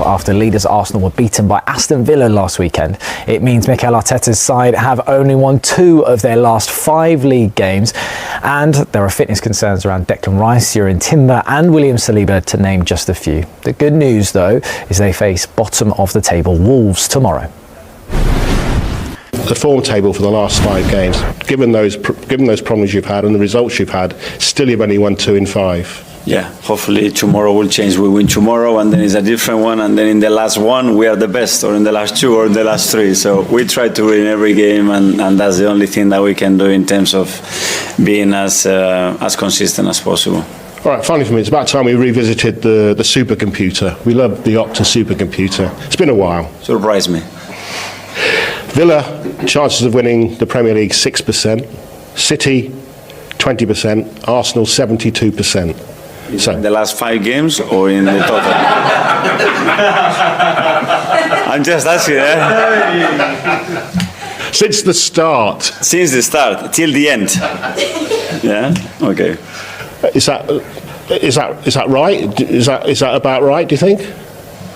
After leaders Arsenal were beaten by Aston Villa last weekend, it means Mikel Arteta's side have only won 2 of their last 5 league games, and there are fitness concerns around Declan Rice, Jurrien Timber and William Saliba, to name just a few. The good news, though, is they face bottom of the table Wolves tomorrow. The form table for the last 5 games, given those problems you've had and the results you've had, still you've only won 2 in 5. Yeah, hopefully tomorrow will change. We win tomorrow and then it's a different one, and then in the last one we are the best, or in the last 2 or in the last 3. So we try to win every game, and that's the only thing that we can do in terms of being as consistent as possible. All right, finally for me, it's about time we revisited the supercomputer. We love the Opta supercomputer. It's been a while. Surprise me. Villa, chances of winning the Premier League 6%. City, 20%. Arsenal, 72%. So in the last 5 games or in the total? I'm just asking. Since the start. Since the start till the end. Yeah. Okay. Is that right? Is that about right? Do you think?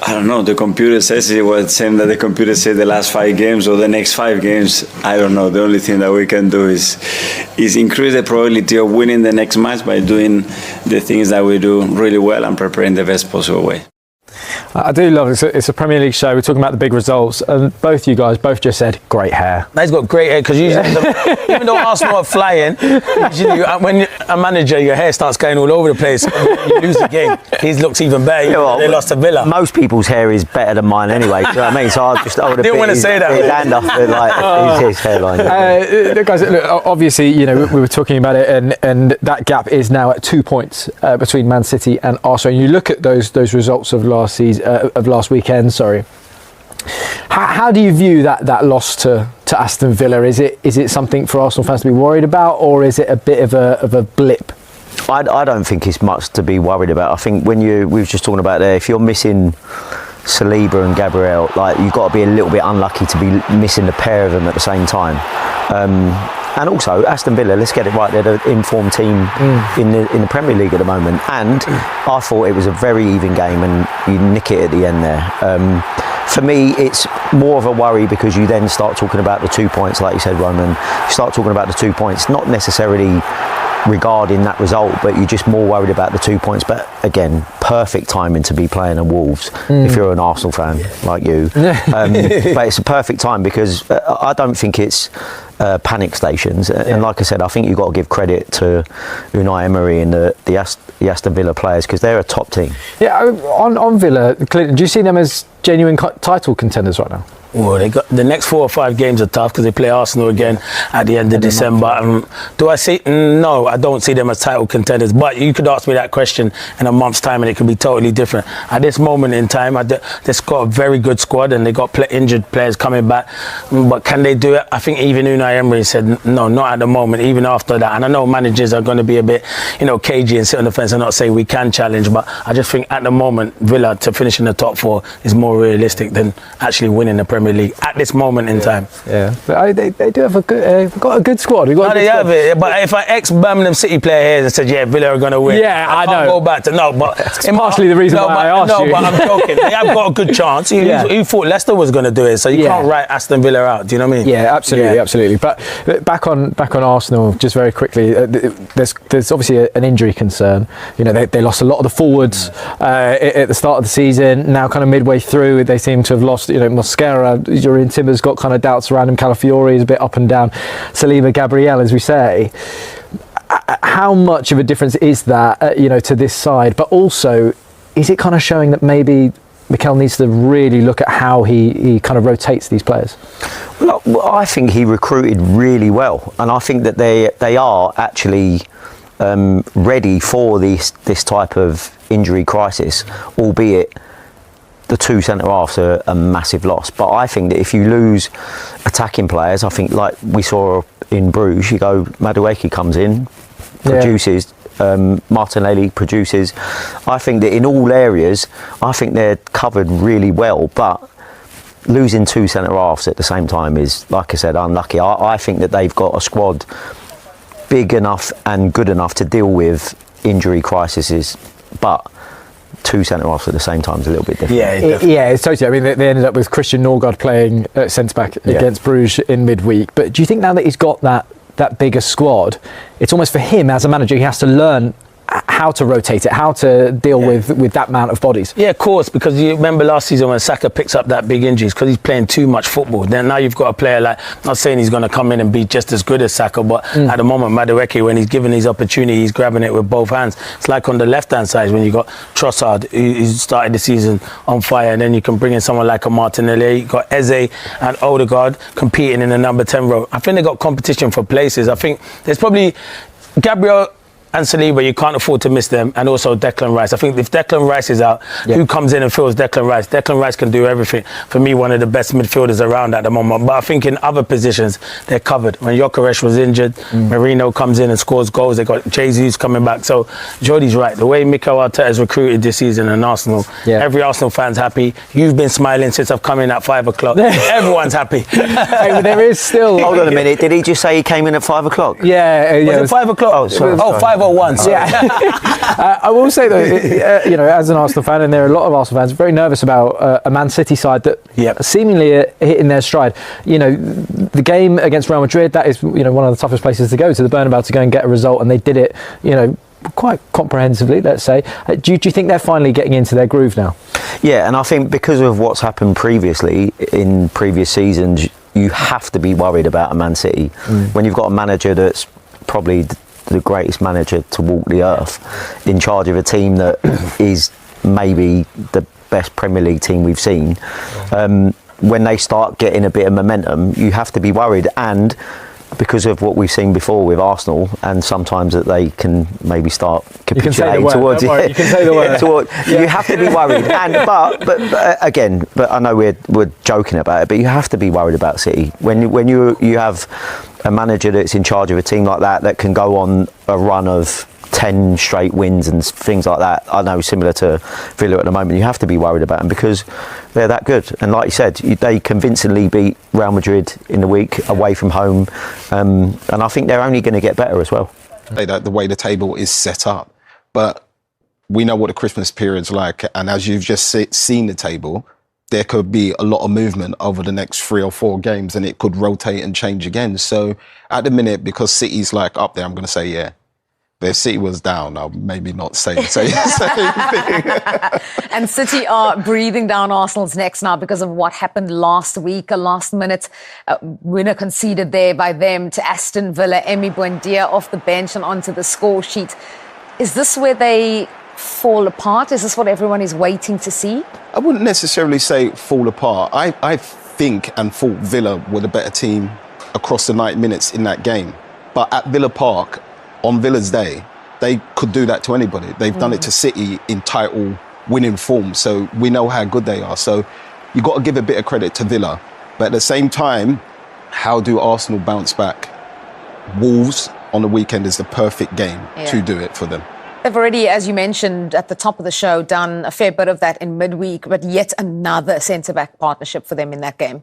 I don't know. The computer says it was the same that the computer said the last 5 games or the next 5 games. I don't know. The only thing that we can do is increase the probability of winning the next match by doing the things that we do really well and preparing the best possible way. I do love it. It's a Premier League show. We're talking about the big results, and both you guys just said great hair. He's got great hair, because usually, even though Arsenal are flying, usually when you're a manager, your hair starts going all over the place. You lose the game. His looks even better. You know, they lost to Villa. Most people's hair is better than mine anyway. Do you know what I mean? So I would have didn't want to say that. His hand off his hairline. Guys, look, obviously, you know, we were talking about it, and that gap is now at 2 points between Man City and Arsenal. And you look at those results of last season. Of last weekend, sorry. How do you view that loss to Aston Villa? Is it something for Arsenal fans to be worried about, or is it a bit of a blip? I don't think it's much to be worried about. I think we were just talking about there, if you're missing Saliba and Gabriel, like, you've got to be a little bit unlucky to be missing the pair of them at the same time. And also, Aston Villa, let's get it right, they're the informed team in the Premier League at the moment. And I thought it was a very even game, and you nick it at the end there. For me, it's more of a worry because you then start talking about the 2 points, like you said, Roman. You start talking about the 2 points, not necessarily regarding that result, but you're just more worried about the 2 points. But again, perfect timing to be playing at Wolves if you're an Arsenal fan like you. But it's a perfect time because I don't think it's panic stations. And like I said, I think you've got to give credit to Unai Emery and the Aston Villa players, because they're a top team. Yeah, on Villa, Clinton, do you see them as genuine title contenders right now? Well, they got the next 4 or 5 games are tough because they play Arsenal again at the end of December. Do I see? No, I don't see them as title contenders. But you could ask me that question in a month's time, and it could be totally different. At this moment in time, they've got a very good squad, and they got injured players coming back. But can they do it? I think even Unai Emery said no, not at the moment. Even after that, and I know managers are going to be a bit, cagey and sit on the fence and not say we can challenge. But I just think at the moment, Villa to finish in the top 4 is more realistic than actually winning the Premier League at this moment in time. Yeah, but they do have got a good squad. Have it. But if I ex-Birmingham City player here and said, yeah, Villa are going to win, I can't go back to but it's partially the reason why I asked you. No, but I'm joking. They have got a good chance. You thought Leicester was going to do it, so you can't write Aston Villa out. Do you know what I mean? Yeah, absolutely. But back on Arsenal, just very quickly. There's obviously an injury concern. They lost a lot of the forwards at the start of the season. Now, kind of midway through, they seem to have lost. Mosquera, Jurrien Timber's got kind of doubts around him. Calafiori is a bit up and down. Saliba, Gabriel, as we say. How much of a difference is that, to this side? But also, is it kind of showing that maybe Mikel needs to really look at how he kind of rotates these players? Well, I think he recruited really well, and I think that they are actually ready for this type of injury crisis, albeit the 2 centre-halves are a massive loss. But I think that if you lose attacking players, I think like we saw in Bruges, you go, Madueke comes in, produces, Martinelli produces. I think that in all areas, I think they're covered really well. But losing 2 centre-halves at the same time is, like I said, unlucky. I think that they've got a squad big enough and good enough to deal with injury crises. But two centre-halves at the same time is a little bit different. Yeah, it's totally. I mean, they ended up with Christian Norgard playing centre-back against Bruges in midweek. But do you think now that he's got that bigger squad, it's almost for him as a manager, he has to learn how to rotate it, how to deal with that amount of bodies? Yeah, of course, because you remember last season when Saka picks up that big injuries because he's playing too much football. Then now you've got a player like, not saying he's going to come in and be just as good as Saka, but at the moment, Madueke, when he's given his opportunity, he's grabbing it with both hands. It's like on the left-hand side when you got Trossard, who started the season on fire, and then you can bring in someone like a Martinelli. You got Eze and Odegaard competing in the number 10 role. I think they got competition for places. I think there's probably Gabriel and Saliba, you can't afford to miss them, and also Declan Rice. I think if Declan Rice is out, who comes in and fills Declan Rice? Declan Rice can do everything. For me, one of the best midfielders around at the moment. But I think in other positions, they're covered. When Gyökeres was injured, Marino comes in and scores goals. They got Jesus coming back. So Jordy's right. The way Mikel Arteta has recruited this season in Arsenal, every Arsenal fan's happy. You've been smiling since I've come in at 5 o'clock. Everyone's happy. Hey, but there is still... Hold on a minute. Did he just say he came in at 5 o'clock? Yeah. Was it 5 o'clock? Oh, sorry. Oh, 5:01. I will say though, as an Arsenal fan, and there are a lot of Arsenal fans very nervous about a Man City side that seemingly are hitting their stride. The game against Real Madrid, that is one of the toughest places to go to, the Bernabeu, to go and get a result, and they did it quite comprehensively, let's say. Do you think they're finally getting into their groove now? Yeah, and I think because of what's happened previously in previous seasons, you have to be worried about a Man City when you've got a manager that's probably the greatest manager to walk the earth, in charge of a team that is maybe the best Premier League team we've seen. When they start getting a bit of momentum, you have to be worried, and because of what we've seen before with Arsenal, and sometimes that they can maybe start capitulating towards it. You can say the word. You have to be worried, but I know we're joking about it, but you have to be worried about City when you have a manager that's in charge of a team like that can go on a run of 10 straight wins and things like that. I know, similar to Villa at the moment, you have to be worried about them because they're that good. And like you said, they convincingly beat Real Madrid in the week away from home, and I think they're only going to get better as well. The way the table is set up, but we know what the Christmas period's like, and as you've just seen the table, there could be a lot of movement over the next 3 or 4 games, and it could rotate and change again. So at the minute, because City's like up there, I'm going to say But if City was down, I'll maybe not say the same thing. And City are breathing down Arsenal's necks now because of what happened last week. A last-minute winner conceded there by them to Aston Villa. Emi Buendia off the bench and onto the score sheet. Is this where they fall apart? Is this what everyone is waiting to see? I wouldn't necessarily say fall apart. I think and thought Villa were the better team across the 90 minutes in that game. But at Villa Park, on Villa's day, they could do that to anybody. They've done it to City in title winning form, so we know how good they are. So you've got to give a bit of credit to Villa. But at the same time, how do Arsenal bounce back? Wolves on the weekend is the perfect game to do it for them. They've already, as you mentioned at the top of the show, done a fair bit of that in midweek, but yet another centre-back partnership for them in that game.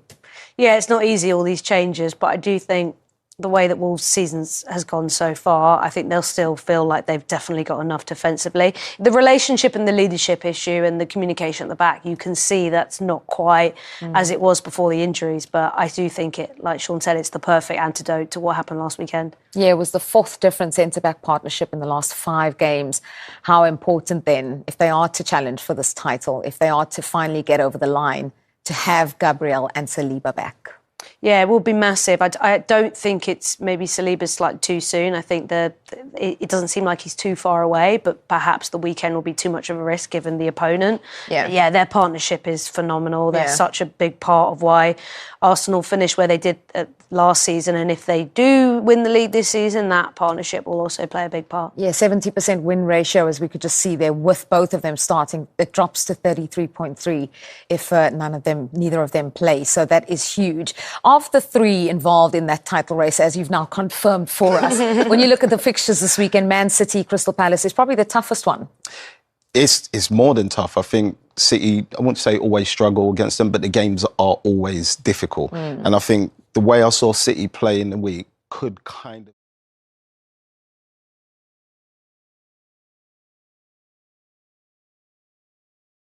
Yeah, it's not easy, all these changes, but I do think the way that Wolves' season has gone so far, I think they'll still feel like they've definitely got enough defensively. The relationship and the leadership issue and the communication at the back, you can see that's not quite as it was before the injuries, but I do think it, like Sean said, it's the perfect antidote to what happened last weekend. Yeah, it was the 4th different centre-back partnership in the last 5 games. How important then, if they are to challenge for this title, if they are to finally get over the line, to have Gabriel and Saliba back? Yeah, it will be massive. I don't think it's maybe Saliba's like too soon. I think it doesn't seem like he's too far away, but perhaps the weekend will be too much of a risk given the opponent. Yeah, their partnership is phenomenal. They're such a big part of why Arsenal finished where they did last season, and if they do win the league this season, that partnership will also play a big part. Yeah, 70% win ratio, as we could just see there, with both of them starting. It drops to 33.3 if neither of them play. So that is huge. Of the 3 involved in that title race, as you've now confirmed for us, when you look at the fixtures this weekend, Man City, Crystal Palace is probably the toughest one. It's more than tough. I think City, I wouldn't say always struggle against them, but the games are always difficult. And I think the way I saw City play in the week could kind of